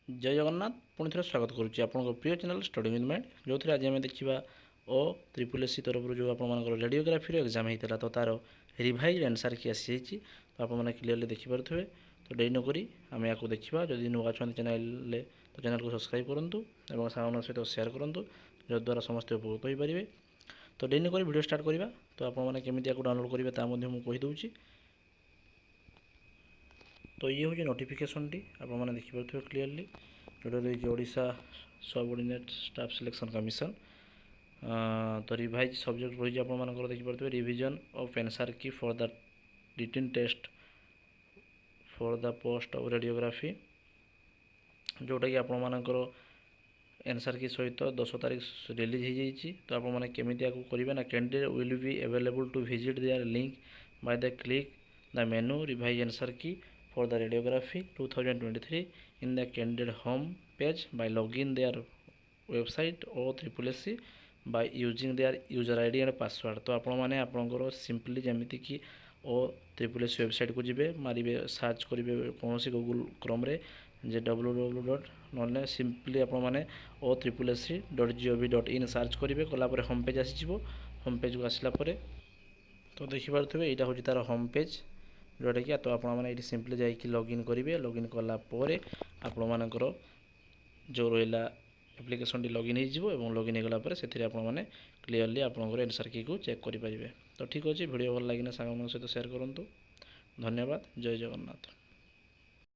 जय जगन्नाथ पुणी थे स्वागत करुच्ची आपंक प्रिय चैनल स्टडी विथ माइंड जो थी आज आम देखा ओ ट्रिपल एससी तरफ जो आप रेडियोग्राफी एग्जाम होता तो तार रिवाइज आंसर की आसी जाइए तो आपने क्लीयरली देखिपे तो डेरी नक आम या देखा जदि नुआ अच्छा चैनल तो चैनल को सब्सक्राइब करूँ और सामान सहित सेयार करूँ जद्वारा समस्त उपकृत हो पारे। तो डेरी नक वीडियो स्टार्ट करवा तो आपने केमी डाउनलोड करेंगे मुझे कहीदे। तो ये हूँ नोटिफिकेशन टी आपने देखिपे क्लीयरली जोटा रही Odisha subordinate staff selection commission. तो रिवाइज सब्जेक्ट रही है देखिपे revision of answer key for the written test for the post of radiography जोटा कि आपर आंसर की सहित 10 तारीख रिलीज हो जाइए। तो आपने केमी करेंगे ना candidate will be available to visit their link by the click the menu revise answer key for the radiography 2023 in the candidate home page by login their website or SSC by using their user ID and password। तो आपण मैंने आपंकर simply जमीती कि ओ SSC website को जी मारे search करेंगे कौन C Google Chrome रे जे www. सिंपली आपने ओ SSC.gov.in सर्च करेंगे कलापर होम पेज आसीज होम पेज को आसला तो देखिपे यहाँ हूँ तार होम पेज जोटा कि तो आपने सिंपली जाकि लॉगिन करेंगे लॉगिन कलापर आपण मानकर जो रहा एप्लिकेशन टी लॉगिन हो लॉगिन होगला से आपने क्लीयरली आपंकर आंसर की को चेक करेंगे। तो ठीक अच्छे वीडियो भल लगे सांग सहित सेयार करूँ। धन्यवाद। जय जगन्नाथ।